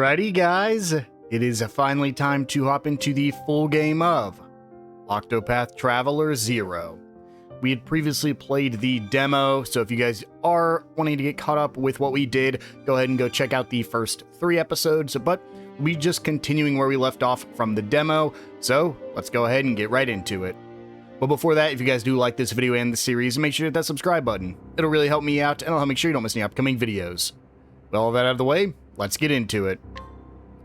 Alrighty guys, it is finally time to hop into the full game of Octopath Traveler 0. We had previously played the demo, so if you guys are wanting to get caught up with what we did, go ahead and go check out the first 3 episodes, but we just continuing where we left off from the demo, so let's go ahead and get right into it. But before that, if you guys do like this video and the series, make sure to hit that subscribe button. It'll really help me out, and it'll help make sure you don't miss any upcoming videos. With all of that out of the way, let's get into it.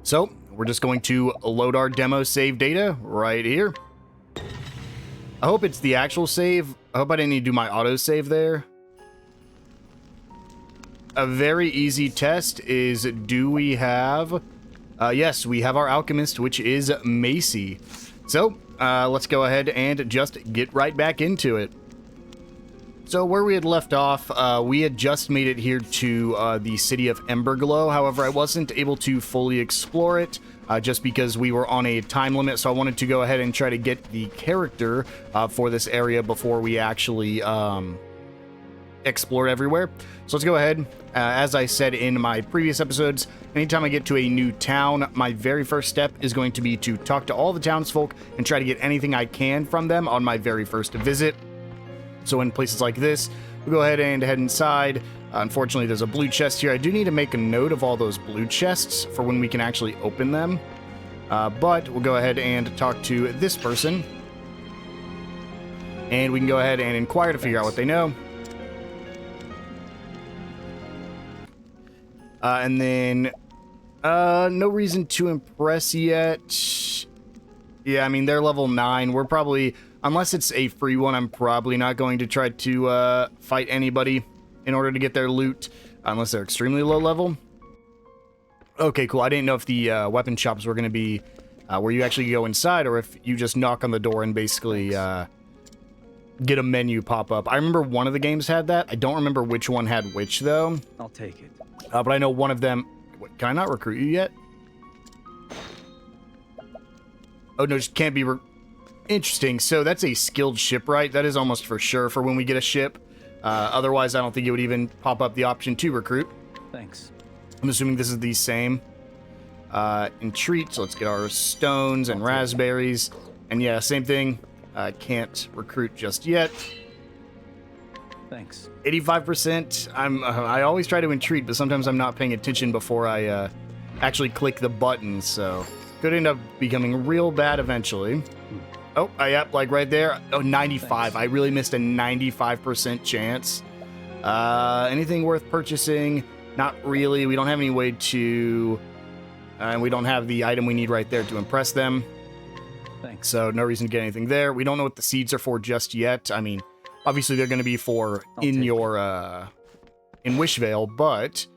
So, we're just going to load our demo save data right here. I hope it's the actual save. I hope I didn't need to do my autosave there. A very easy test is, do we have... yes, we have our alchemist, which is Macy. So, let's go ahead and just get right back into it. So where we had left off, we had just made it here to the city of Emberglow. However, I wasn't able to fully explore it just because we were on a time limit. So I wanted to go ahead and try to get the character for this area before we actually explore everywhere. So let's go ahead. As I said in my previous episodes, anytime I get to a new town, my very first step is going to be to talk to all the townsfolk and try to get anything I can from them on my very first visit. So in places like this, we'll go ahead and head inside. Unfortunately, there's a blue chest here. I do need to make a note of all those blue chests for when we can actually open them. But we'll go ahead and talk to this person. And we can go ahead and inquire to figure out what they know. And then, no reason to impress yet. Yeah, I mean, they're level 9. We're probably... Unless it's a free one, I'm probably not going to try to fight anybody in order to get their loot, unless they're extremely low level. Okay, cool. I didn't know if the weapon shops were going to be where you actually go inside, or if you just knock on the door and basically get a menu pop up. I remember one of the games had that. I don't remember which one had which, though. I'll take it. But I know one of them... Wait, can I not recruit you yet? Oh, no, just can't be... Interesting. So that's a skilled shipwright. That is almost for sure for when we get a ship. Otherwise, I don't think it would even pop up the option to recruit. Thanks. I'm assuming this is the same. Entreat. So let's get our stones and raspberries. And yeah, same thing. Can't recruit just yet. Thanks. 85%. I always try to entreat, but sometimes I'm not paying attention before I actually click the button. So could end up becoming real bad eventually. Oh, yep, like right there. Oh, 95. Thanks. I really missed a 95% chance. Anything worth purchasing? Not really. We don't have any way to... we don't have the item we need right there to impress them. Thanks. So no reason to get anything there. We don't know what the seeds are for just yet. I mean, obviously they're going to be for in Wishvale, but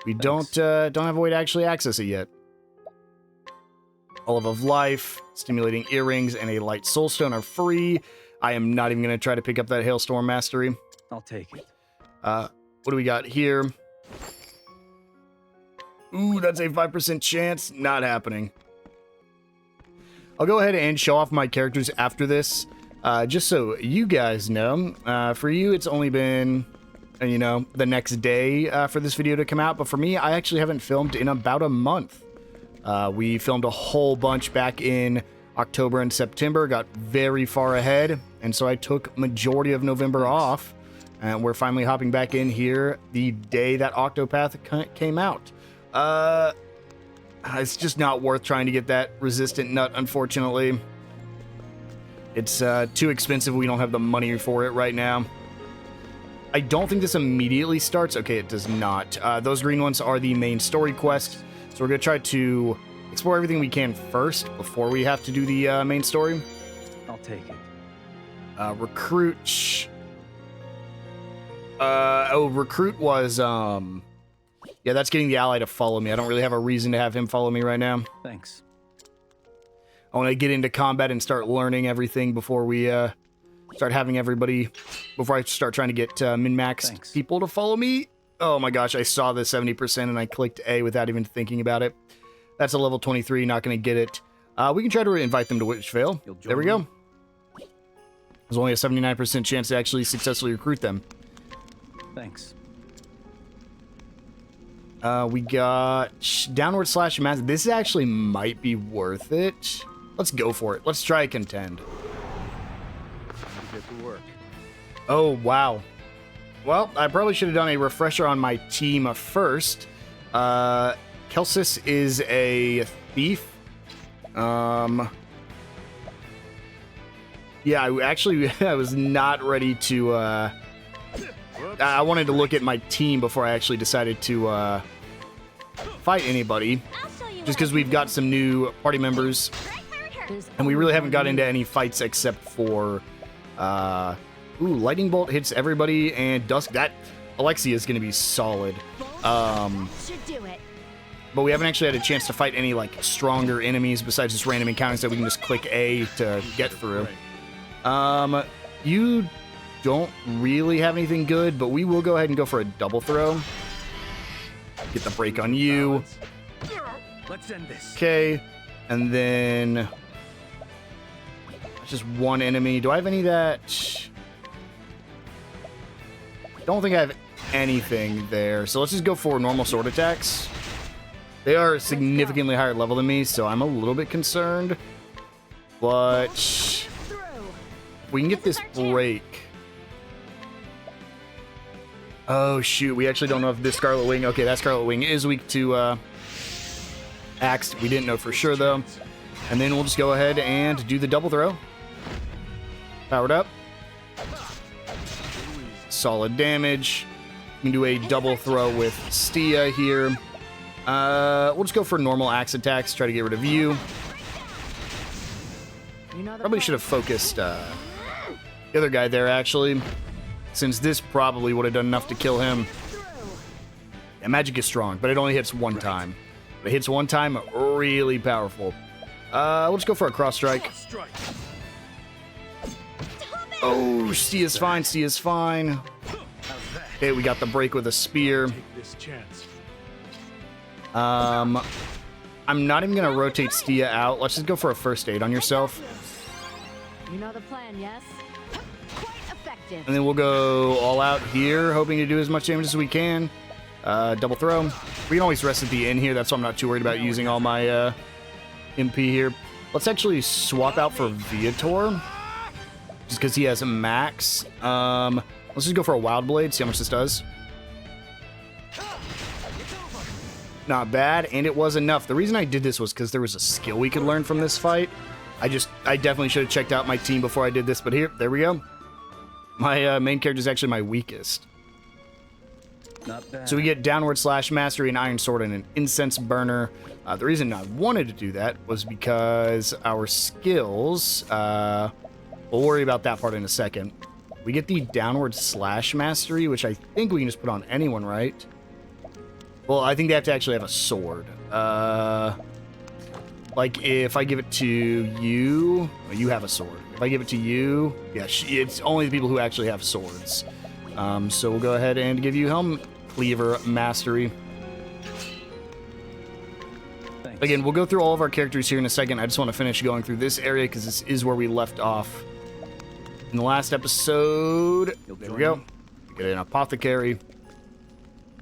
we don't have a way to actually access it yet. Olive of Life, Stimulating Earrings, and a Light Soulstone are free. I am not even going to try to pick up that Hailstorm Mastery. I'll take it. What do we got here? Ooh, that's a 5% chance. Not happening. I'll go ahead and show off my characters after this, just so you guys know. For you, it's only been, you know, the next day for this video to come out. But for me, I actually haven't filmed in about a month. We filmed a whole bunch back in October and September, got very far ahead, and so I took majority of November off, and we're finally hopping back in here the day that Octopath came out. It's just not worth trying to get that resistant nut, unfortunately. It's too expensive. We don't have the money for it right now. I don't think this immediately starts. Okay, it does not. Those green ones are the main story quest. So we're going to try to explore everything we can first before we have to do the main story. I'll take it. Recruit. Recruit was, yeah, that's getting the ally to follow me. I don't really have a reason to have him follow me right now. Thanks. I want to get into combat and start learning everything before we start having everybody, before I start trying to get min-maxed people to follow me. Oh my gosh, I saw the 70% and I clicked A without even thinking about it. That's a level 23, not going to get it. We can try to invite them to Wishvale. There we go. There's only a 79% chance to actually successfully recruit them. Thanks. We got downward slash mass. This actually might be worth it. Let's go for it. Let's try contend. Time to get to work. Oh, wow. Well, I probably should have done a refresher on my team first. Kelsis is a thief. Yeah, I was not ready to, I wanted to look at my team before I actually decided to, fight anybody. Just because we've got some new party members. And we really haven't got into any fights except for, ooh, Lightning Bolt hits everybody, and Dusk, that Alexia is going to be solid. But we haven't actually had a chance to fight any, like, stronger enemies besides just random encounters that we can just click A to get through. You don't really have anything good, but we will go ahead and go for a double throw. Get the break on you. Let's end this. Okay, and then just one enemy. Do I have any that? I don't think I have anything there. So let's just go for normal sword attacks. They are significantly higher level than me, so I'm a little bit concerned. But we can get this break. Oh, shoot. We actually don't know if this Scarlet Wing... Okay, that Scarlet Wing is weak to Axe. We didn't know for sure, though. And then we'll just go ahead and do the double throw. Powered up. Solid damage. We can do a double throw with Stia here. We'll just go for normal axe attacks. Try to get rid of you. Probably should have focused the other guy there, actually. Since this probably would have done enough to kill him. Yeah, magic is strong, but it only hits one time. But it hits one time, really powerful. We'll just go for a cross strike. Oh, Stia's fine, Stia's fine. Okay, we got the break with a spear. I'm not even gonna rotate Stia out. Let's just go for a first aid on yourself. You know the plan, yes? Quite effective. And then we'll go all out here, hoping to do as much damage as we can. Double throw. We can always rest at the end here. That's why I'm not too worried about using all my MP here. Let's actually swap out for Viator. Just because he has a max. Let's just go for a Wild Blade, see how much this does. Not bad, and it was enough. The reason I did this was because there was a skill we could learn from this fight. I definitely should have checked out my team before I did this, but there we go. My main character is actually my weakest. Not bad. So we get downward slash mastery, an iron sword, and an incense burner. The reason I wanted to do that was because our skills, we'll worry about that part in a second. We get the downward slash mastery, which I think we can just put on anyone, right? Well, I think they have to actually have a sword. Like, if I give it to you... Well, you have a sword. If I give it to you... Yeah, it's only the people who actually have swords. So we'll go ahead and give you Helm Cleaver Mastery. Thanks. Again, we'll go through all of our characters here in a second. I just want to finish going through this area because this is where we left off in the last episode. There we go. We get an apothecary.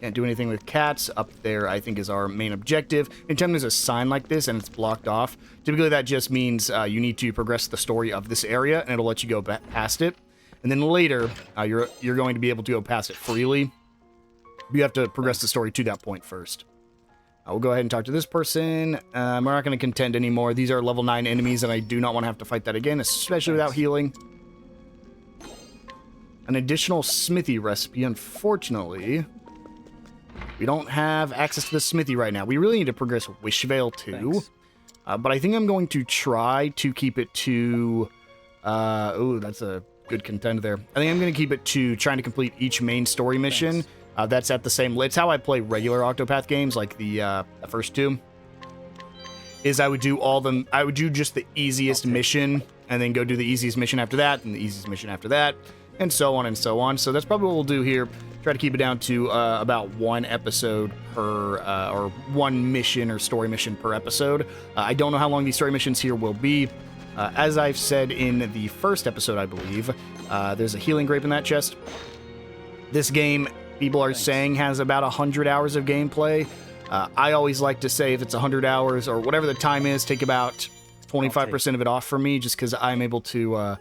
Can't do anything with cats. Up there, I think, is our main objective. Anytime there's a sign like this and it's blocked off, typically that just means you need to progress the story of this area, and it'll let you go past it. And then later, you're going to be able to go past it freely. You have to progress the story to that point first. We'll go ahead and talk to this person. We're not going to contend anymore. These are level 9 enemies, and I do not want to have to fight that again, especially without healing. An additional smithy recipe, unfortunately... We don't have access to the smithy right now. We really need to progress Wishvale too. But I think I'm going to try to keep it to... ooh, that's a good contend there. I think I'm going to keep it to trying to complete each main story mission. That's at the same... It's how I play regular Octopath games, like the first two. Is I would do all them... I would do just the easiest mission, and then go do the easiest mission after that, and the easiest mission after that, and so on and so on. So that's probably what we'll do here. Try to keep it down to about one episode per, or one mission or story mission per episode. I don't know how long these story missions here will be. As I've said in the first episode, I believe, there's a healing grape in that chest. This game people are saying has about 100 hours of gameplay. I always like to say if it's 100 hours or whatever the time is, take about 25% of it off for me, just because I'm able to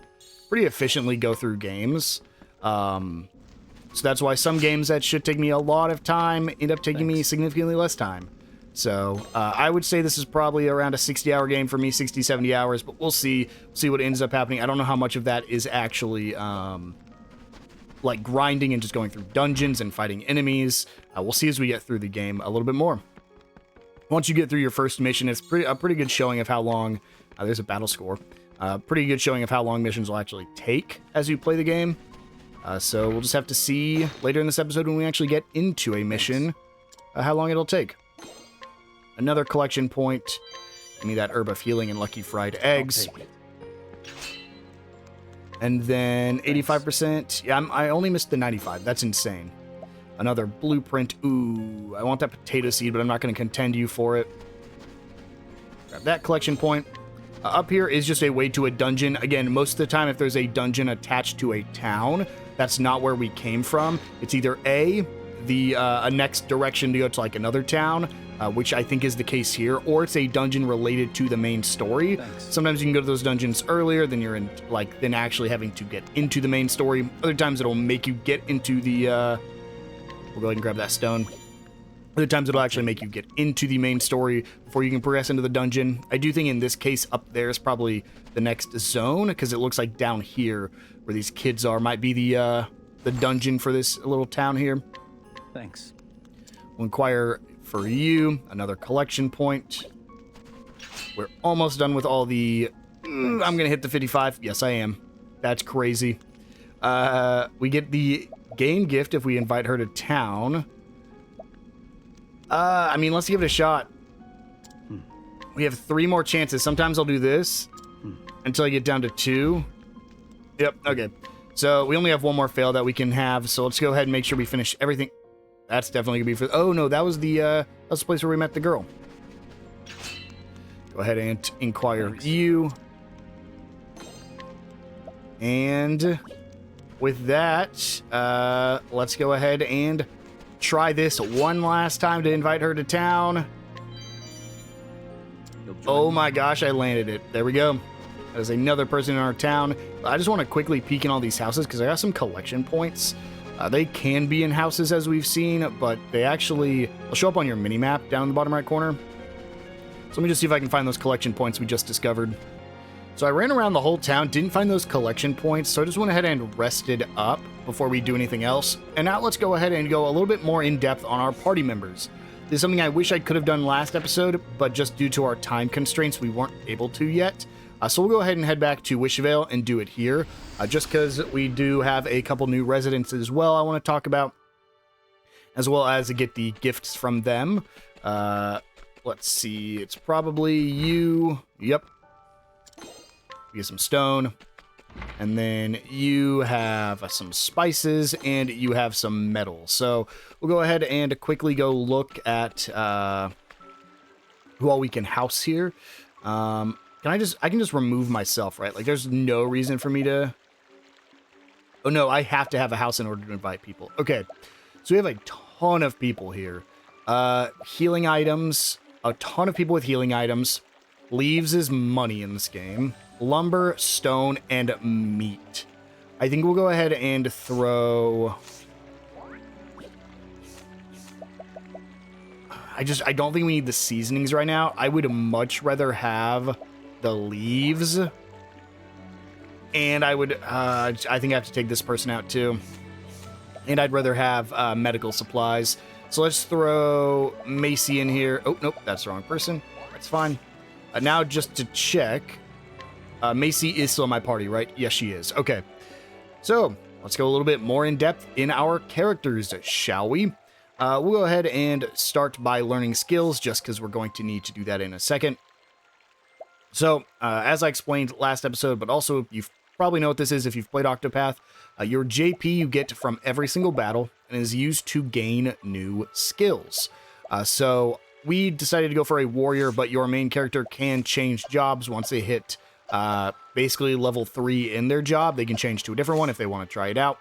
pretty efficiently go through games. So that's why some games that should take me a lot of time end up taking me significantly less time. So I would say this is probably around a 60-hour game for me, 60, 70 hours, but we'll see what ends up happening. I don't know how much of that is actually like grinding and just going through dungeons and fighting enemies. We'll see as we get through the game a little bit more. Once you get through your first mission, it's a pretty good showing of how long, there's a battle score, pretty good showing of how long missions will actually take as you play the game. So we'll just have to see later in this episode when we actually get into a mission, how long it'll take. Another collection point. Give me that herb of healing and lucky fried eggs. And then 85%. Yeah, I only missed the 95. That's insane. Another blueprint. Ooh, I want that potato seed, but I'm not going to contend you for it. Grab that collection point. Up here is just a way to a dungeon. Again, most of the time, if there's a dungeon attached to a town, that's not where we came from. It's either a next direction to go to like another town, which I think is the case here, or it's a dungeon related to the main story. Thanks. Sometimes you can go to those dungeons earlier than you're in, like, then actually having to get into the main story. Other times it'll make you get into the, we'll go ahead and grab that stone. Other times it'll actually make you get into the main story before you can progress into the dungeon. I do think in this case up there is probably the next zone, because it looks like down here where these kids are might be the dungeon for this little town here. Thanks. We'll inquire for you. Another collection point. We're almost done with all the... I'm going to hit the 55. Yes, I am. That's crazy. We get the game gift if we invite her to town. I mean, let's give it a shot. We have 3 more chances. Sometimes I'll do this until I get down to 2. Yep, okay. So we only have 1 more fail that we can have, so let's go ahead and make sure we finish everything. That's definitely going to be for... Oh, no, that was the place where we met the girl. Go ahead and inquire you. And with that, let's go ahead and try this one last time to invite her to town. Oh my gosh, I landed it. There we go. There's another person in our town. I just want to quickly peek in all these houses because I got some collection points. They can be in houses as we've seen, but they'll show up on your mini-map down in the bottom right corner. So let me just see if I can find those collection points we just discovered. So I ran around the whole town, didn't find those collection points, so I just went ahead and rested up before we do anything else. And now let's go ahead and go a little bit more in depth on our party members. This is something I wish I could have done last episode, but just due to our time constraints, we weren't able to yet. So we'll go ahead and head back to Wishvale and do it here, just because we do have a couple new residents as well I want to talk about, as well as get the gifts from them. Let's see, it's probably you. Yep. We get some stone, and then you have some spices, and you have some metal. So we'll go ahead and quickly go look at who all we can house here. I can just remove myself, right? Like, there's no reason for me to... Oh, no, I have to have a house in order to invite people. Okay, so we have a ton of people here. Healing items, a ton of people with healing items. Leaves is money in this game. Lumber, stone, and meat. I think we'll go ahead and throw... I don't think we need the seasonings right now. I would much rather have the leaves. And I would, I think I have to take this person out too. And I'd rather have medical supplies. So let's throw Macy in here. Oh, nope, that's the wrong person. That's fine. Now just to check, Macy is still in my party, right? Yes, she is. Okay. So let's go a little bit more in depth in our characters, shall we? We'll go ahead and start by learning skills, just because we're going to need to do that in a second. So, as I explained last episode, but also you probably know what this is if you've played Octopath, your JP you get from every single battle and is used to gain new skills. So we decided to go for a warrior, but your main character can change jobs once they hit basically level 3 in their job. They can change to a different one if they want to try it out.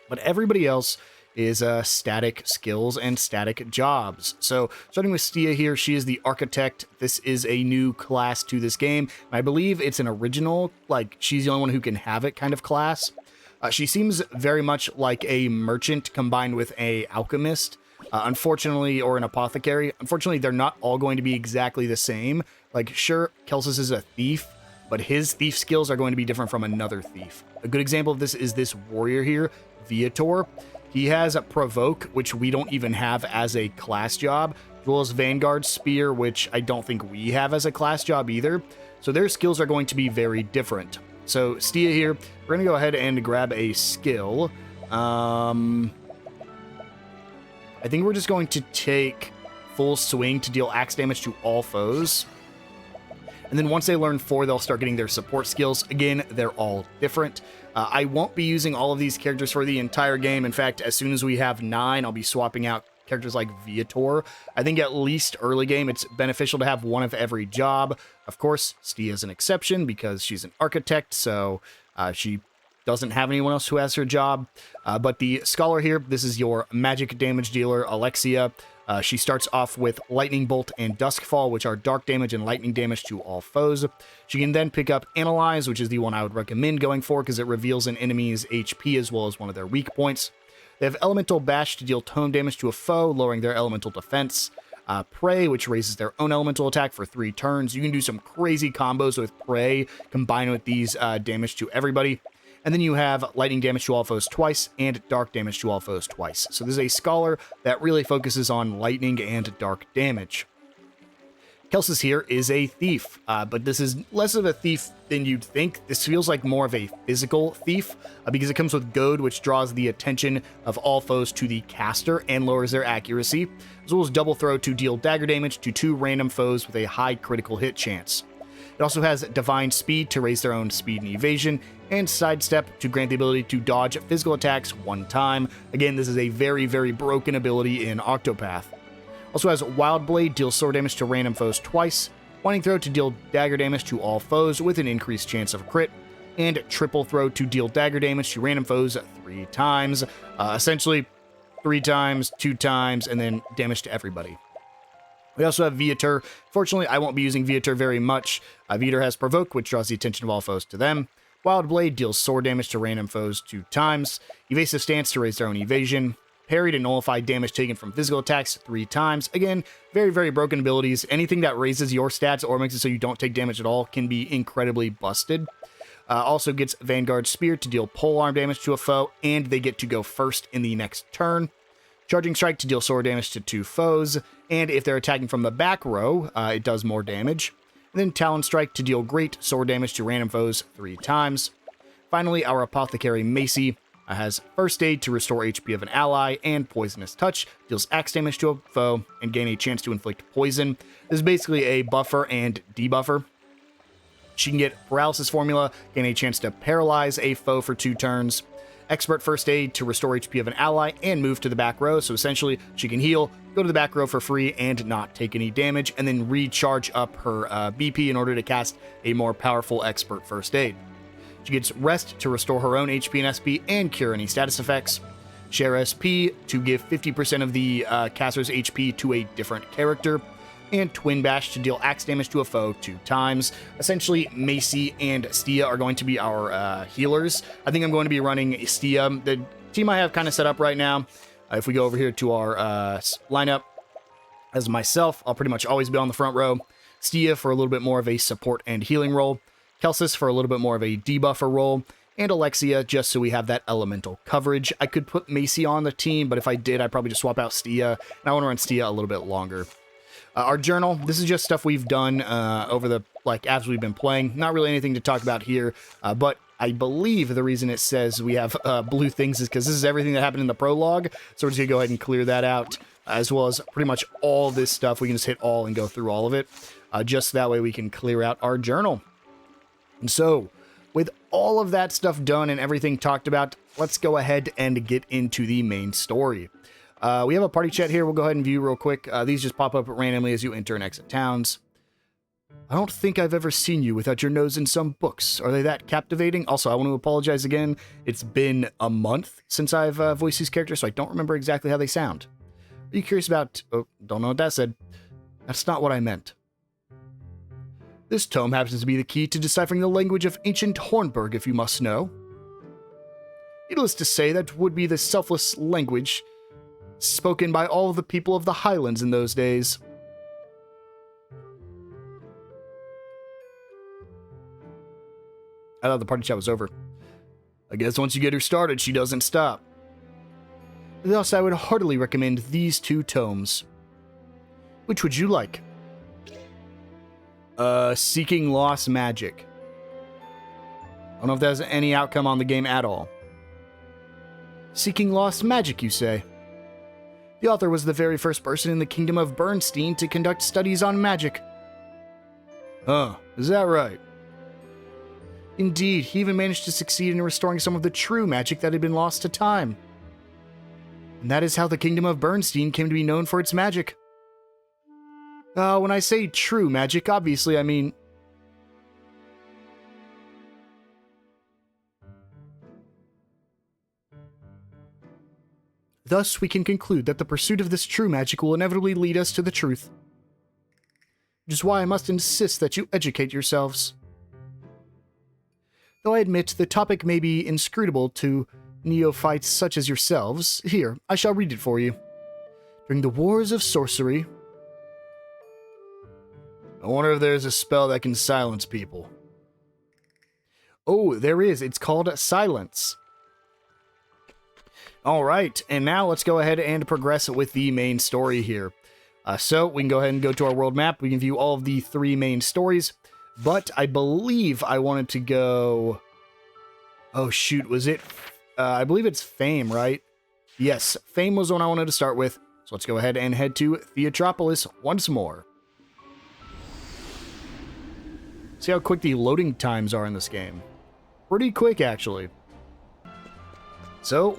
But everybody else is static skills and static jobs. So starting with Stia here, she is the architect. This is a new class to this game. I believe it's an original, like she's the only one who can have it kind of class. She seems very much like a merchant combined with a alchemist, unfortunately, or an apothecary. Unfortunately, they're not all going to be exactly the same. Like, sure, Kelsus is a thief, but his thief skills are going to be different from another thief. A good example of this is this warrior here, Viator. He has a Provoke, which we don't even have as a class job, as well as Vanguard Spear, which I don't think we have as a class job either. So their skills are going to be very different. So Stia here, we're going to go ahead and grab a skill. I think we're just going to take Full Swing to deal axe damage to all foes. And then once they learn 4, they'll start getting their support skills. Again, they're all different. I won't be using all of these characters for the entire game. In fact, as soon as we have 9, I'll be swapping out characters like Viator. I think at least early game, it's beneficial to have one of every job. Of course, Stia is an exception because she's an architect, so she doesn't have anyone else who has her job. But the Scholar here, this is your magic damage dealer, Alexia. She starts off with Lightning Bolt and Duskfall, which are dark damage and lightning damage to all foes. She can then pick up Analyze, which is the one I would recommend going for because it reveals an enemy's HP as well as one of their weak points. They have Elemental Bash to deal tone damage to a foe, lowering their elemental defense. Prey, which raises their own elemental attack for 3 turns. You can do some crazy combos with Prey, combined with these damage to everybody. And then you have lightning damage to all foes twice and dark damage to all foes twice. So this is a scholar that really focuses on lightning and dark damage. Kelsus here is a thief, but this is less of a thief than you'd think. This feels like more of a physical thief because it comes with Goad, which draws the attention of all foes to the caster and lowers their accuracy, as well as Double Throw to deal dagger damage to 2 random foes with a high critical hit chance. It also has Divine Speed to raise their own speed and evasion, and Sidestep to grant the ability to dodge physical attacks 1 time. Again, this is a very, very broken ability in Octopath. Also has Wild Blade, deals sword damage to random foes twice, Winding Throw to deal dagger damage to all foes with an increased chance of crit, and Triple Throw to deal dagger damage to random foes 3 times. Essentially, 3 times, 2 times, and then damage to everybody. We also have Viator. Fortunately, I won't be using Viator very much. Viator has Provoke, which draws the attention of all foes to them. Wild Blade deals sword damage to random foes 2 times. Evasive Stance to raise their own evasion. Parry to nullify damage taken from physical attacks 3 times. Again, very, very broken abilities. Anything that raises your stats or makes it so you don't take damage at all can be incredibly busted. Also gets Vanguard Spear to deal polearm damage to a foe, and they get to go first in the next turn. Charging Strike to deal sword damage to 2 foes, and if they're attacking from the back row, it does more damage. And then Talon Strike to deal great sword damage to random foes 3 times. Finally, our Apothecary Macy has First Aid to restore HP of an ally, and Poisonous Touch deals axe damage to a foe and gain a chance to inflict poison. This is basically a buffer and debuffer. She can get Paralysis Formula, gain a chance to paralyze a foe for 2 turns. Expert First Aid to restore HP of an ally and move to the back row. So essentially, she can heal, go to the back row for free, and not take any damage, and then recharge up her BP in order to cast a more powerful Expert First Aid. She gets Rest to restore her own HP and SP and cure any status effects. Share SP to give 50% of the caster's HP to a different character. And Twin Bash to deal axe damage to a foe 2 times. Essentially, Macy and Stia are going to be our healers. I think I'm going to be running Stia. The team I have kind of set up right now, if we go over here to our lineup, as myself, I'll pretty much always be on the front row. Stia for a little bit more of a support and healing role. Kelsus for a little bit more of a debuffer role. And Alexia, just so we have that elemental coverage. I could put Macy on the team, but if I did, I'd probably just swap out Stia. And I want to run Stia a little bit longer. Our journal, this is just stuff we've done over the, as we've been playing. Not really anything to talk about here, but I believe the reason it says we have blue things is because this is everything that happened in the prologue. So we're just going to go ahead and clear that out, as well as pretty much all this stuff. We can just hit all and go through all of it, just that way we can clear out our journal. And so, with all of that stuff done and everything talked about, let's go ahead and get into the main story. We have a party chat here. We'll go ahead and view real quick. These just pop up randomly as you enter and exit towns. I don't think I've ever seen you without your nose in some books. Are they that captivating? Also, I want to apologize again. It's been a month since I've voiced these characters, so I don't remember exactly how they sound. Are you curious about... Oh, don't know what that said. That's not what I meant. This tome happens to be the key to deciphering the language of ancient Hornburg, if you must know. Needless to say, that would be the selfless language spoken by all of the people of the Highlands in those days. I thought the party chat was over. I guess once you get her started, she doesn't stop. Thus, I would heartily recommend these 2 tomes. Which would you like? Seeking Lost Magic. I don't know if that has any outcome on the game at all. Seeking Lost Magic, you say? The author was the very first person in the Kingdom of Bernstein to conduct studies on magic. Huh, is that right? Indeed, he even managed to succeed in restoring some of the true magic that had been lost to time. And that is how the Kingdom of Bernstein came to be known for its magic. When I say true magic, obviously I mean... Thus, we can conclude that the pursuit of this true magic will inevitably lead us to the truth. Which is why I must insist that you educate yourselves. Though I admit the topic may be inscrutable to neophytes such as yourselves, here, I shall read it for you. During the Wars of Sorcery... I wonder if there's a spell that can silence people. Oh, there is. It's called Silence. Alright, and now let's go ahead and progress with the main story here. So, we can go ahead and go to our world map. We can view all of the 3 main stories. But I believe I wanted to go... Oh, shoot, was it... I believe it's Fame, right? Yes, Fame was the one I wanted to start with. So let's go ahead and head to Theatropolis once more. See how quick the loading times are in this game. Pretty quick, actually. So,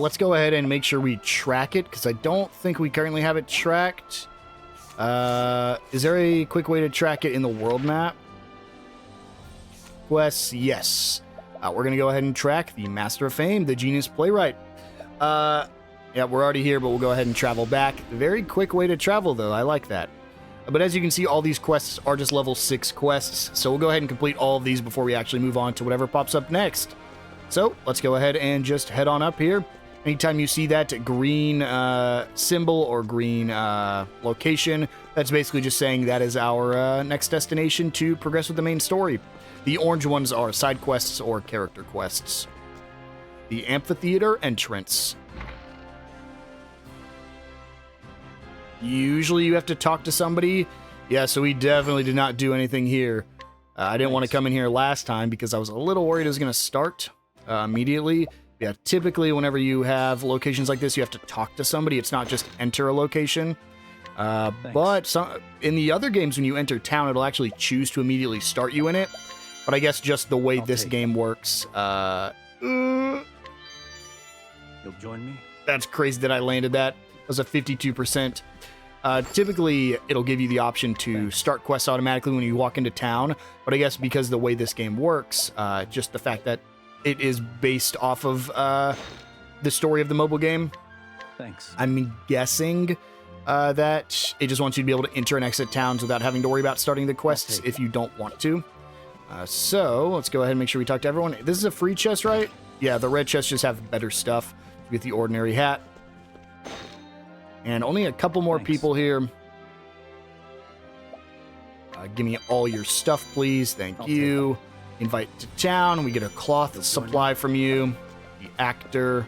let's go ahead and make sure we track it, because I don't think we currently have it tracked. Is there a quick way to track it in the world map? Quests, yes. We're going to go ahead and track the Master of Fame, the Genius Playwright. Yeah, we're already here, but we'll go ahead and travel back. Very quick way to travel, though. I like that. But as you can see, all these quests are just level 6 quests, so we'll go ahead and complete all of these before we actually move on to whatever pops up next. So, let's go ahead and just head on up here. Anytime you see that green symbol or green location, that's basically just saying that is our next destination to progress with the main story. The orange ones are side quests or character quests. The amphitheater entrance. Usually you have to talk to somebody. Yeah, so we definitely did not do anything here. I didn't want to come in here last time because I was a little worried it was going to start immediately. Yeah, typically whenever you have locations like this, you have to talk to somebody. It's not just enter a location. But in the other games, when you enter town, it'll actually choose to immediately start you in it. But I guess just the way this game works. You'll join me? That's crazy that I landed that. That was a 52%. Typically, it'll give you the option to start quests automatically when you walk into town. But I guess because the way this game works, just the fact that it is based off of the story of the mobile game. Thanks. I'm guessing that it just wants you to be able to enter and exit towns without having to worry about starting the quests if you don't want to. So, let's go ahead and make sure we talk to everyone. This is a free chest, right? Yeah, the red chests just have better stuff. You get the ordinary hat. And only a couple more people here. Give me all your stuff, please. Thank you. Invite to town. We get a cloth supply from you. The actor.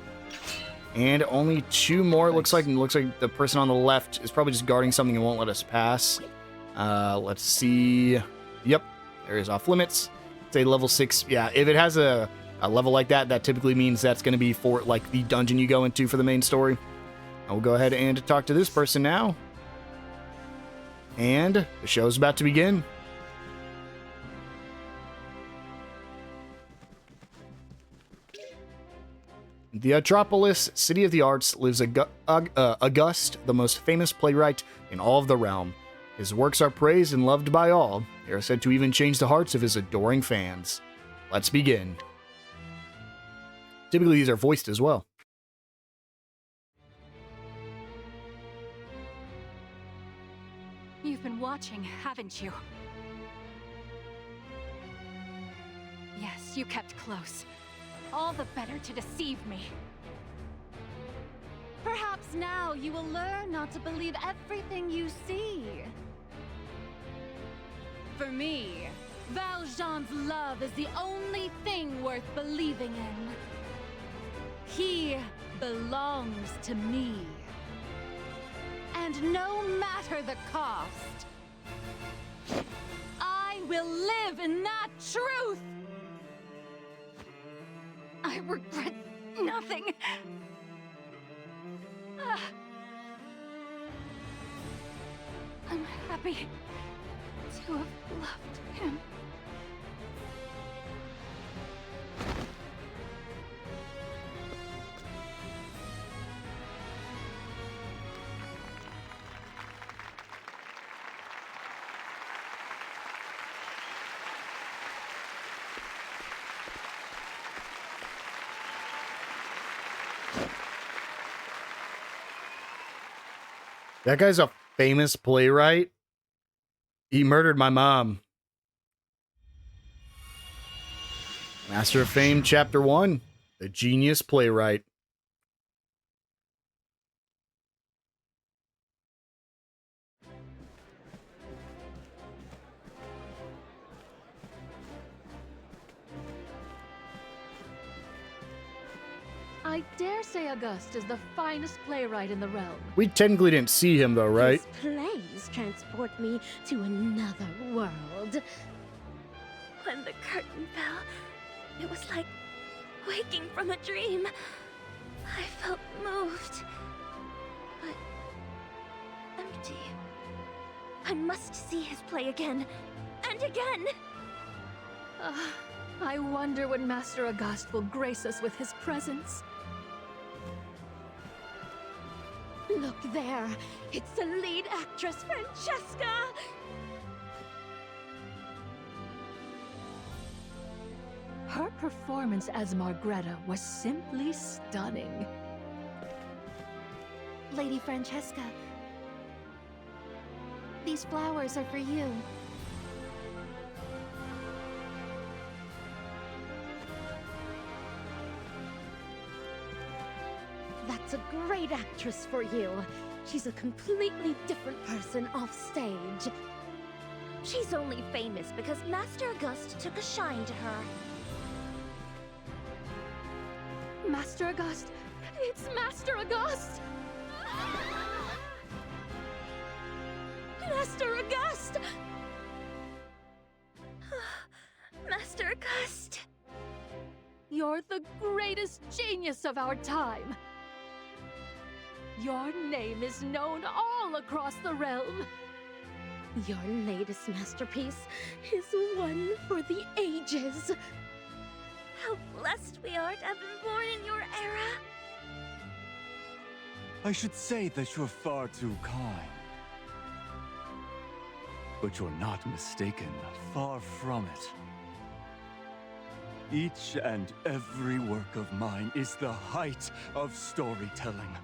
And only 2 more. It looks like the person on the left is probably just guarding something and won't let us pass. Let's see. Yep. There is off limits. Say level 6. Yeah, if it has a level like that, that typically means that's going to be for like the dungeon you go into for the main story. We'll go ahead and talk to this person now. And the show's about to begin. In the Theatropolis, City of the Arts, lives August, the most famous playwright in all of the realm. His works are praised and loved by all. They are said to even change the hearts of his adoring fans. Let's begin. Typically, these are voiced as well. You've been watching, haven't you? Yes, you kept close. All the better to deceive me. Perhaps now you will learn not to believe everything you see. For me, Valjean's love is the only thing worth believing in. He belongs to me. And no matter the cost, I will live in that truth! I regret nothing. I'm happy to have loved him. That guy's a famous playwright. He murdered my mom. Master of Fame, Chapter 1. The Genius Playwright. I dare say Auguste is the finest playwright in the realm. We technically didn't see him though, right? His plays transport me to another world. When the curtain fell, it was like waking from a dream. I felt moved, but empty. I must see his play again, and again! I wonder when Master Auguste will grace us with his presence. Look there! It's the lead actress, Francesca! Her performance as Margreta was simply stunning. Lady Francesca, these flowers are for you. That's a great actress for you. She's a completely different person off stage. She's only famous because Master Auguste took a shine to her. Master Auguste! It's Master Auguste! Master Auguste! Master Auguste! You're the greatest genius of our time! Your name is known all across the realm! Your latest masterpiece is one for the ages! How blessed we are to have been born in your era! I should say that you're far too kind. But you're not mistaken, far from it. Each and every work of mine is the height of storytelling.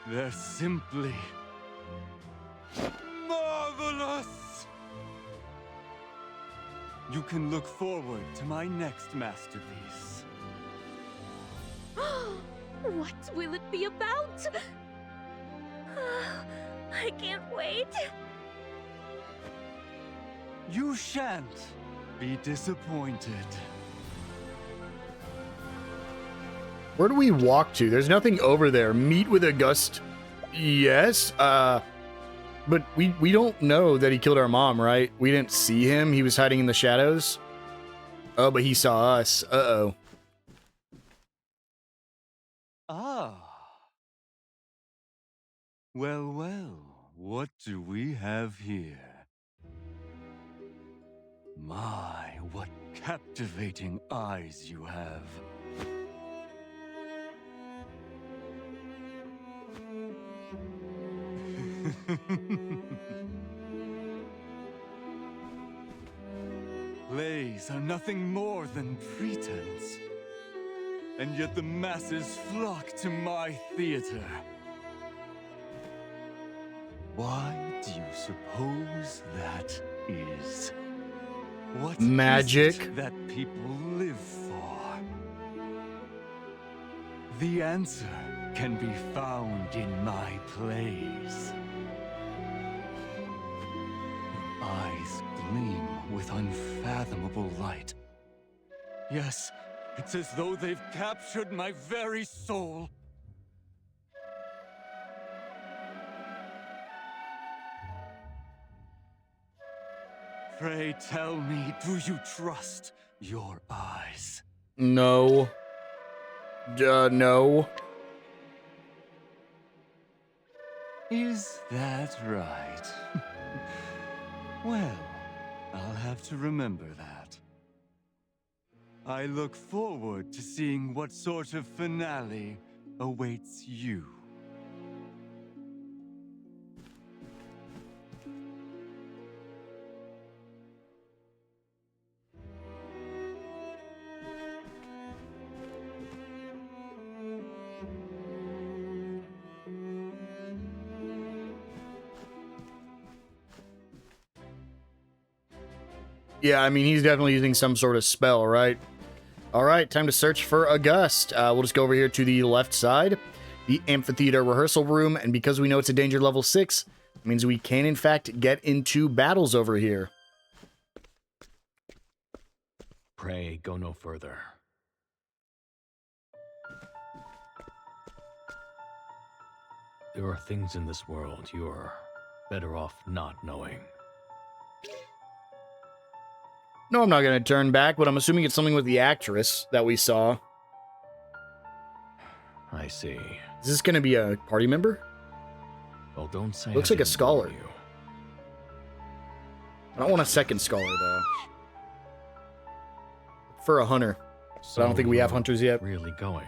They're simply marvelous! You can look forward to my next masterpiece. What will it be about? I can't wait. You shan't be disappointed. Where do we walk to? There's nothing over there. Meet with Auguste. Yes. But we don't know that he killed our mom, right? We didn't see him. He was hiding in the shadows. Oh, but he saw us. Uh-oh. Ah. Well, well, what do we have here? My, what captivating eyes you have. plays are nothing more than pretense. And yet the masses flock to my theater. Why do you suppose that is? What Magic. is it that people live for? The answer can be found in my plays. Your eyes gleam with unfathomable light. Yes, it's as though they've captured my very soul. Pray tell me, do you trust your eyes? No. No. Is that right? Well, I'll have to remember that. I look forward to seeing what sort of finale awaits you. Yeah, I mean, he's definitely using some sort of spell, right? All right, time to search for August. We'll just go over here to the left side, the amphitheater rehearsal room, and because we know it's a danger level 6, it means we can, in fact, get into battles over here. Pray go no further. There are things in this world you're better off not knowing. No, I'm not going to turn back, but I'm assuming it's something with the actress that we saw. I see. Is this going to be a party member? Well, don't say Looks I like a didn't scholar. warn you. I don't want a second scholar, though. For a hunter. So I don't think we have you're hunters yet. Really going?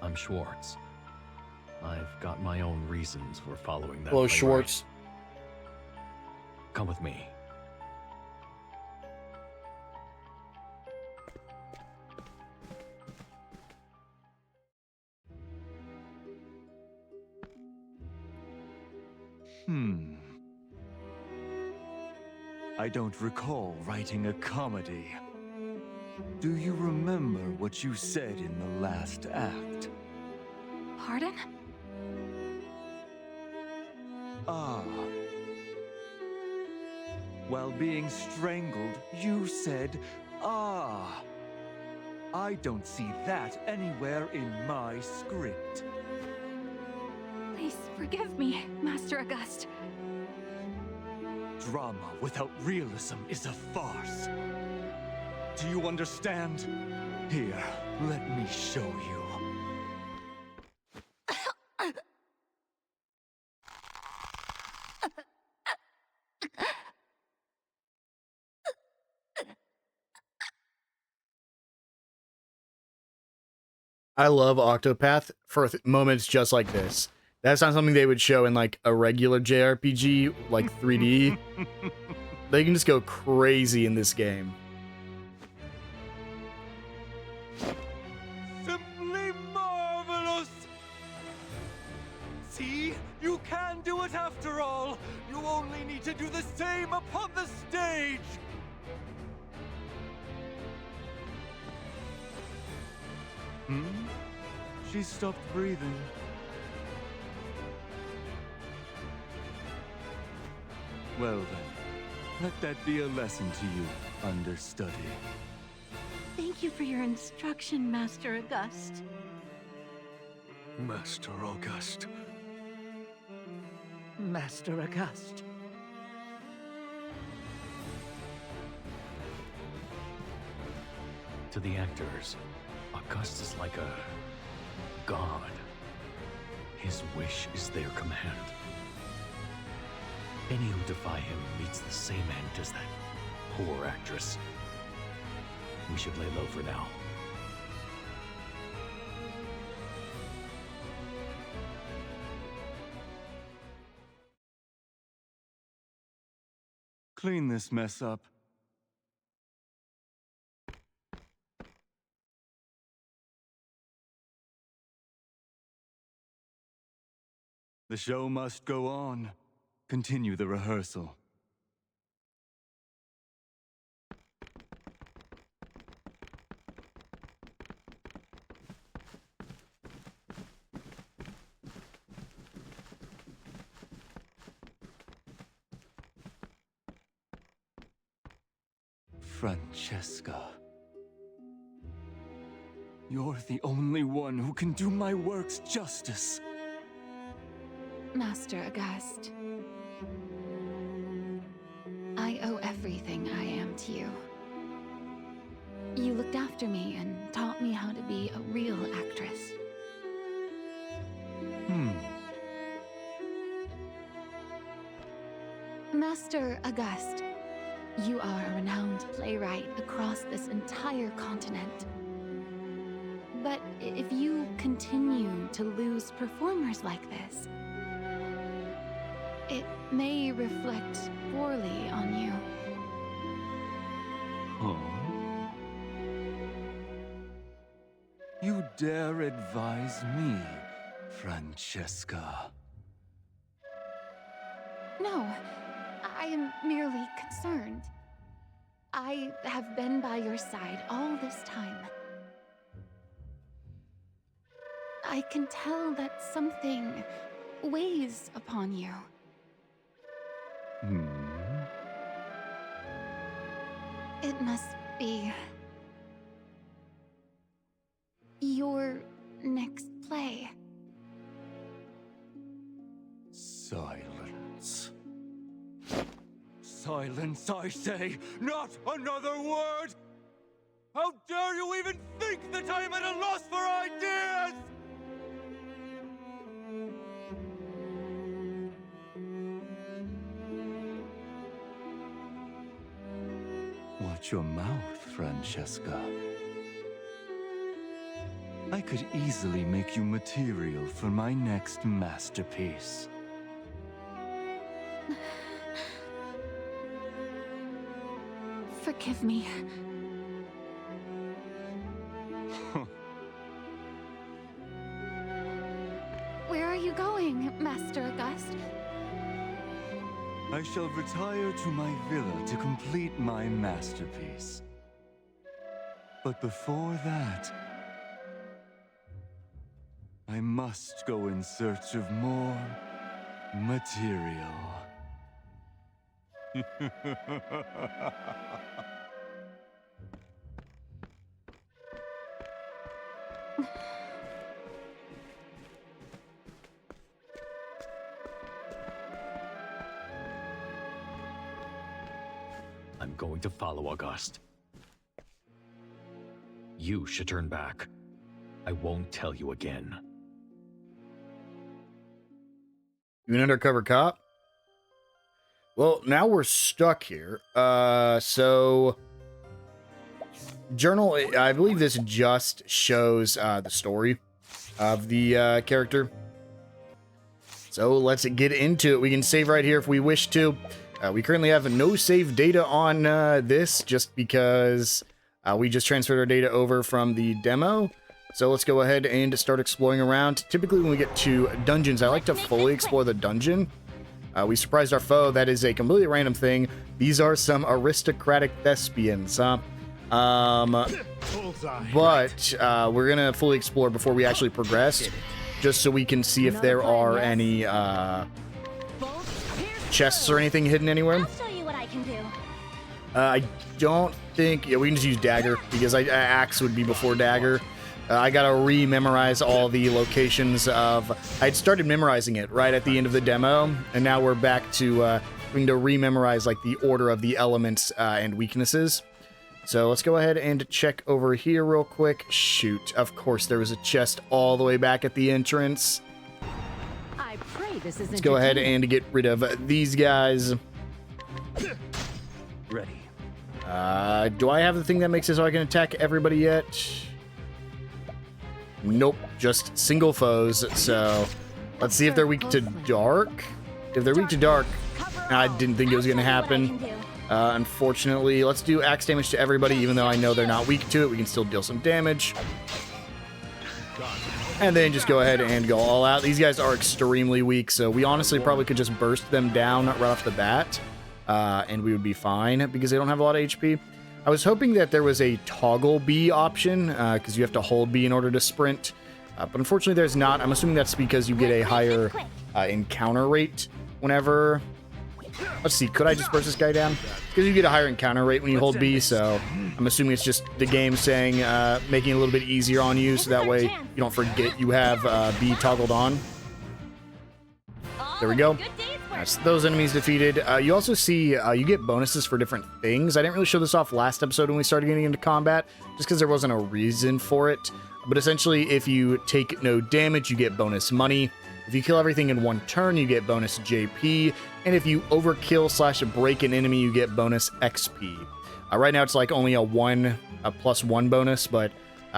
I'm Schwartz. I've got my own reasons for following that. Hello, playwright. Schwartz. Come with me. I don't recall writing a comedy. Do you remember what you said in the last act? Pardon? Ah. While being strangled, you said, ah. I don't see that anywhere in my script. Please forgive me, Master August. Drama without realism is a farce. Do you understand? Here, let me show you. I love Octopath for moments just like this. That's not something they would show in like a regular JRPG, like 3D. They can just go crazy in this game. Simply marvelous! See? You can do it after all! You only need to do the same upon the stage! She stopped breathing. Well then, let that be a lesson to you, understudy. Thank you for your instruction, Master August. Master August. Master August. To the actors, August is like a god. His wish is their command. Any who defy him meets the same end as that poor actress. We should lay low for now. clean this mess up. The show must go on. Continue the rehearsal. Francesca. You're the only one who can do my works justice. Master August, I owe everything I am to you. You looked after me and taught me how to be a real actress. Master August, you are a renowned playwright across this entire continent. But if you continue to lose performers like this, it may reflect poorly on you. Huh? You dare advise me, Francesca? No, I am merely concerned. I have been by your side all this time. I can tell that something weighs upon you. It must be your next play. Silence. Silence, I say! Not another word! How dare you even think that I am at a loss for ideas! Watch your mouth, Francesca. I could easily make you material for my next masterpiece. Forgive me. Where are you going, Master August? I shall retire to my villa to complete my masterpiece. But before that, I must go in search of more material. I'm going to follow August. You should turn back. I won't tell you again. You an undercover cop? Well, now we're stuck here. So journal, I believe this just shows the story of the character. So let's get into it. We can save right here if we wish to. We currently have no save data on this just because we just transferred our data over from the demo. So let's go ahead and start exploring around. Typically when we get to dungeons, I like to fully explore the dungeon. We surprised our foe. That is a completely random thing. These are some aristocratic thespians, huh? But we're going to fully explore before we actually progress, just so we can see if there are any chests or anything hidden anywhere. I'll show you what I can do. I don't think... Yeah, we can just use dagger, because axe would be before dagger. I gotta re-memorize all the locations of... I'd started memorizing it right at the end of the demo, and now we're back to having to re-memorize like the order of the elements and weaknesses. So let's go ahead and check over here real quick. Shoot, of course there was a chest all the way back at the entrance. I pray this is Let's go ahead and get rid of these guys. Ready. Do I have the thing that makes it so I can attack everybody yet? Nope, just single foes. So let's see if they're weak to dark. If they're weak to dark, I didn't think it was going to happen. Unfortunately, let's do axe damage to everybody, even though I know they're not weak to it. We can still deal some damage. And then just go ahead and go all out. These guys are extremely weak, so we honestly probably could just burst them down right off the bat, and we would be fine because they don't have a lot of HP. I was hoping that there was a toggle B option, because you have to hold B in order to sprint, but unfortunately there's not. I'm assuming that's because you get a higher encounter rate whenever... Let's see, could I just burst this guy down? Because you get a higher encounter rate when you hold B, so I'm assuming it's just the game saying, making it a little bit easier on you, so that way you don't forget you have B toggled on. There we go. That's those enemies defeated. You also see you get bonuses for different things. I didn't really show this off last episode when we started getting into combat, just because there wasn't a reason for it. But essentially, if you take no damage, you get bonus money. If you kill everything in one turn, you get bonus JP. And if you overkill / break an enemy, you get bonus XP. Right now, it's like only a +1 bonus, but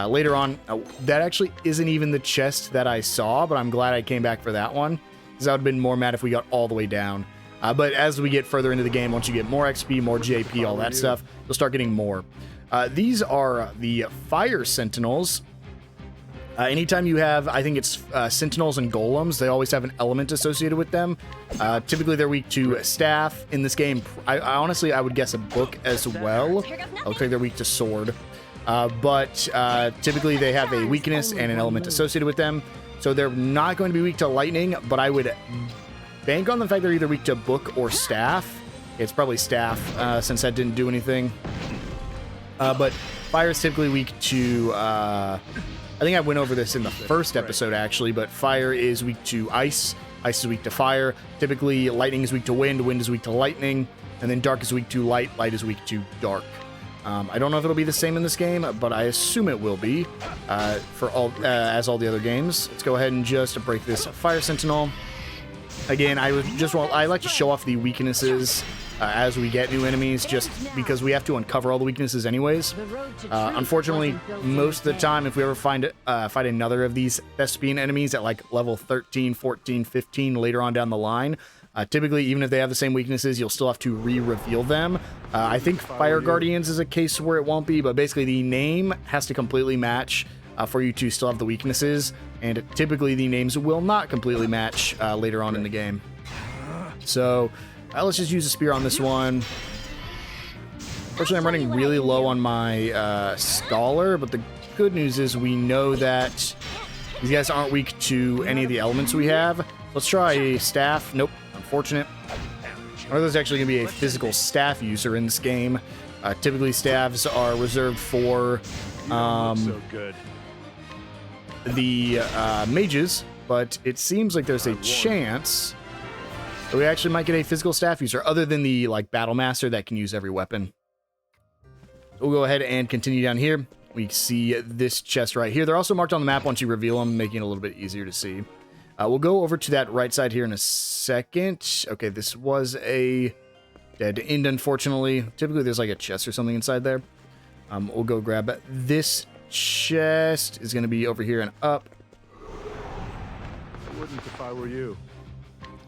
later on, that actually isn't even the chest that I saw, but I'm glad I came back for that one, because I would have been more mad if we got all the way down. But as we get further into the game, once you get more XP, more JP, all that stuff, you'll start getting more. These are the Fire Sentinels. Anytime you have, I think it's Sentinels and Golems, they always have an element associated with them. Typically, they're weak to Staff. In this game, I honestly, I would guess a Book as well. Looks like they're weak to Sword. But typically, they have a weakness and an element associated with them. So they're not going to be weak to Lightning, but I would bank on the fact they're either weak to Book or Staff. It's probably Staff, since that didn't do anything. But Fire is typically weak to... I think I went over this in the first episode, actually, but fire is weak to ice. Ice is weak to fire. Typically, lightning is weak to wind. Wind is weak to lightning. And then dark is weak to light. Light is weak to dark. I don't know if it'll be the same in this game, but I assume it will be for as all the other games. Let's go ahead and just break this Fire Sentinel. Again, I like to show off the weaknesses as we get new enemies, just because we have to uncover all the weaknesses anyways. Unfortunately, most of the time, if we ever fight another of these Thespian enemies at like level 13, 14, 15 later on down the line, typically, even if they have the same weaknesses, you'll still have to re-reveal them. I think Fire Guardians is a case where it won't be, but basically the name has to completely match for you to still have the weaknesses, and typically the names will not completely match later on in the game. So... let's just use a spear on this one. Unfortunately, I'm running really low on my Scholar, but the good news is we know that these guys aren't weak to any of the elements we have. Let's try a Staff. Nope, unfortunate. I know there's actually going to be a physical Staff user in this game. Typically, Staffs are reserved for the mages, but it seems like there's a chance... we actually might get a physical Staff user, other than the Battle Master that can use every weapon. We'll go ahead and continue down here. We see this chest right here. They're also marked on the map once you reveal them, making it a little bit easier to see. We'll go over to that right side here in a second. Okay, this was a dead end, unfortunately. Typically, there's like a chest or something inside there. We'll go grab this chest. Is going to be over here and up. I wouldn't if I were you.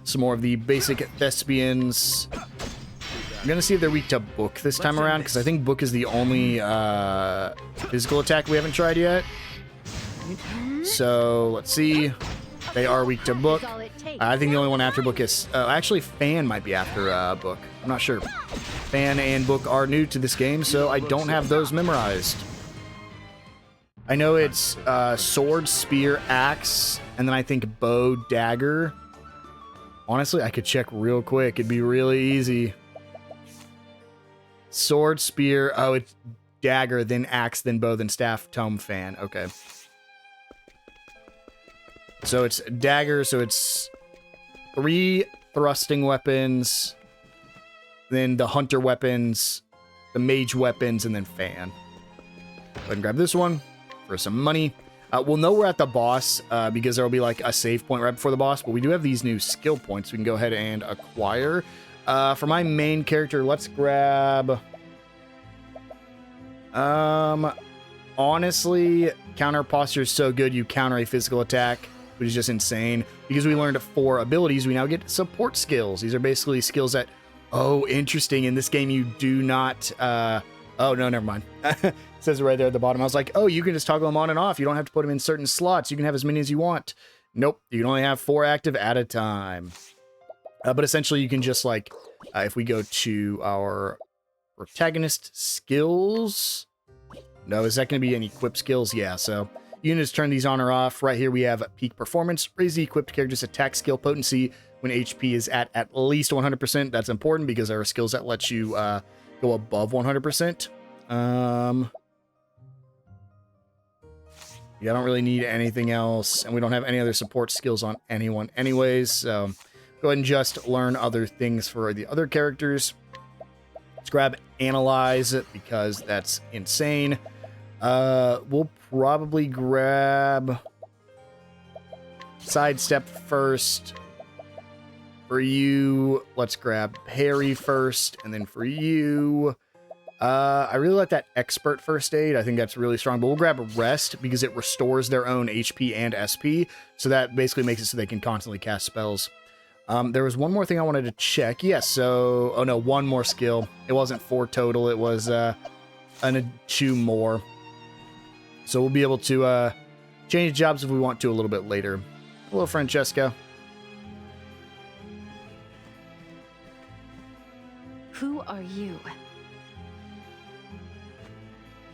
Some more of the basic Thespians. I'm going to see if they're weak to Book this time around, because I think Book is the only physical attack we haven't tried yet. So, let's see. They are weak to Book. I think the only one after Book is... actually, Fan might be after Book. I'm not sure. Fan and Book are new to this game, so I don't have those memorized. I know it's Sword, Spear, Axe, and then I think Bow, Dagger... Honestly, I could check real quick. It'd be really easy. Sword, spear. Oh, it's dagger, then axe, then bow, then staff, tome, fan. Okay. So it's dagger, so it's 3 thrusting weapons, then the hunter weapons, the mage weapons, and then fan. Go ahead and grab this one for some money. We'll know we're at the boss because there will be like a save point right before the boss, but we do have these new skill points we can go ahead and acquire. For my main character, let's grab... honestly, counter posture is so good you counter a physical attack, which is just insane. Because we learned 4 abilities, we now get support skills. These are basically skills that Oh, interesting. In this game, you do not... oh, no, never mind. It says it right there at the bottom. I was like, oh, you can just toggle them on and off. You don't have to put them in certain slots. You can have as many as you want. Nope. You can only have 4 active at a time. But essentially, you can just, like... if we go to our protagonist skills... No, is that going to be an equip skills? Yeah, so... You can just turn these on or off. Right here we have peak performance. Raise the equipped character's attack skill potency when HP is at least 100%. That's important because there are skills that let you go above 100%. Yeah, I don't really need anything else. And we don't have any other support skills on anyone anyways. So go ahead and just learn other things for the other characters. Let's grab Analyze because that's insane. We'll probably grab Sidestep first. For you, let's grab Parry first, and then for you, I really like that Expert First Aid. I think that's really strong, but we'll grab Rest because it restores their own HP and SP, so that basically makes it so they can constantly cast spells. There was one more thing I wanted to check. Yes, so... Oh no, one more skill. It wasn't 4 total, it was 2 more. So we'll be able to change jobs if we want to a little bit later. Hello, Francesca. Who are you?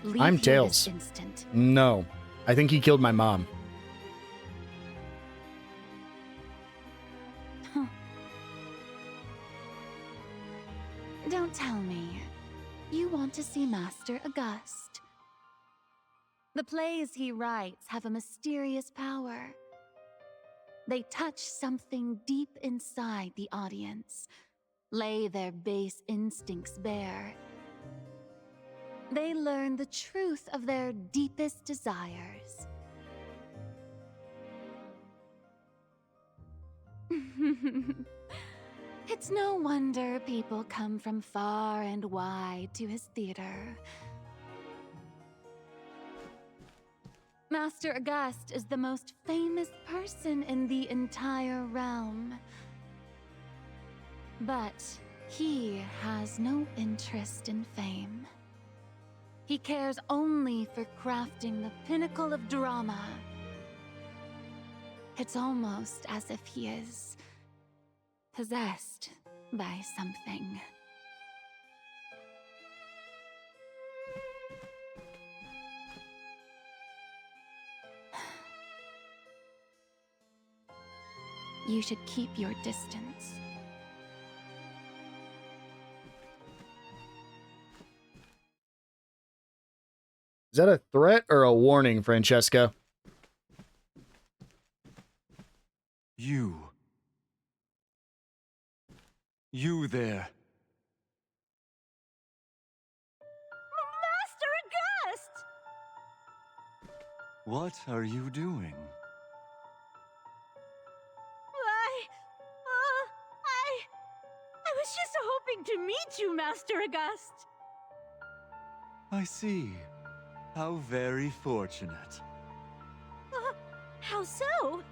Leave I'm here Tails. this instant. No. I think he killed my mom. Don't tell me. You want to see Master August. The plays he writes have a mysterious power. They touch something deep inside the audience, lay their base instincts bare. They learn the truth of their deepest desires. It's no wonder people come from far and wide to his theater. Master August is the most famous person in the entire realm. But he has no interest in fame. He cares only for crafting the pinnacle of drama. It's almost as if he is possessed by something. You should keep your distance. Is that a threat or a warning, Francesca? You there. Master August! What are you doing? I was just hoping to meet you, Master August. I see. How very fortunate. How so?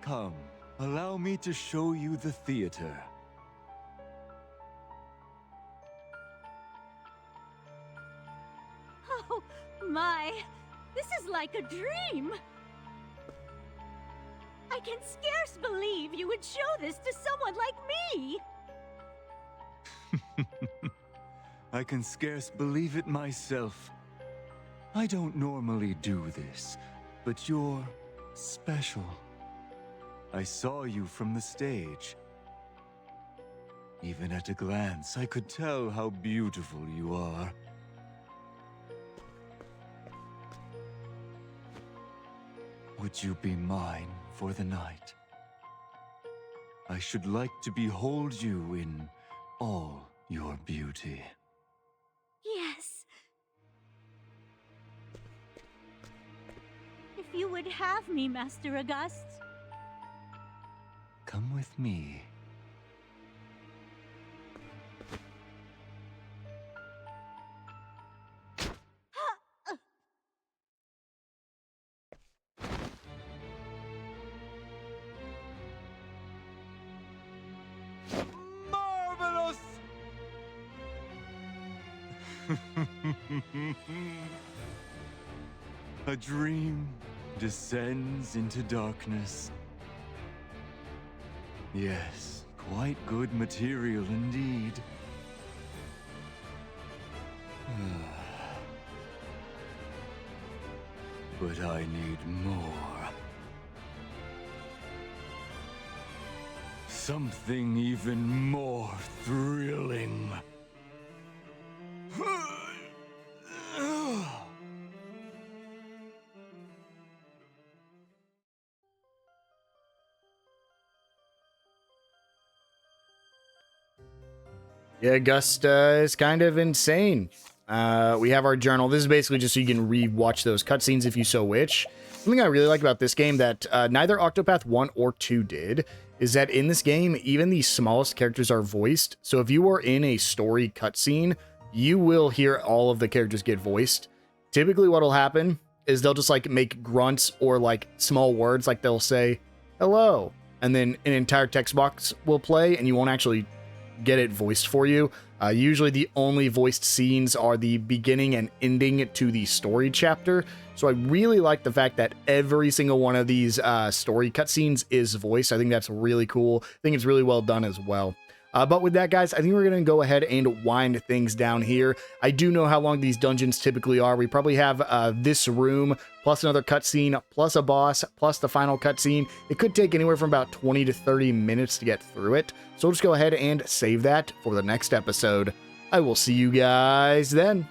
Come, allow me to show you the theater. Oh, my. This is like a dream. I can scarce believe you would show this to someone like me. I can scarce believe it myself. I don't normally do this, but you're special. I saw you from the stage. Even at a glance, I could tell how beautiful you are. Would you be mine for the night? I should like to behold you in all your beauty. Yes. If you would have me, Master August. Come with me. A dream descends into darkness. Yes, quite good material indeed. But I need more. Something even more thrilling. Yeah, Gust is kind of insane. We have our journal. This is basically just so you can re-watch those cutscenes if you so wish. Something I really like about this game that neither Octopath 1 or 2 did is that in this game, even the smallest characters are voiced. So if you are in a story cutscene, you will hear all of the characters get voiced. Typically what will happen is they'll just like make grunts or like small words, like they'll say, hello, and then an entire text box will play and you won't actually get it voiced for you. Usually the only voiced scenes are the beginning and ending to the story chapter. So I really like the fact that every single one of these story cutscenes is voiced. I think that's really cool. I think it's really well done as well. But with that, guys, I think we're going to go ahead and wind things down here. I do know how long these dungeons typically are. We probably have this room, plus another cutscene, plus a boss, plus the final cutscene. It could take anywhere from about 20 to 30 minutes to get through it. So we'll just go ahead and save that for the next episode. I will see you guys then.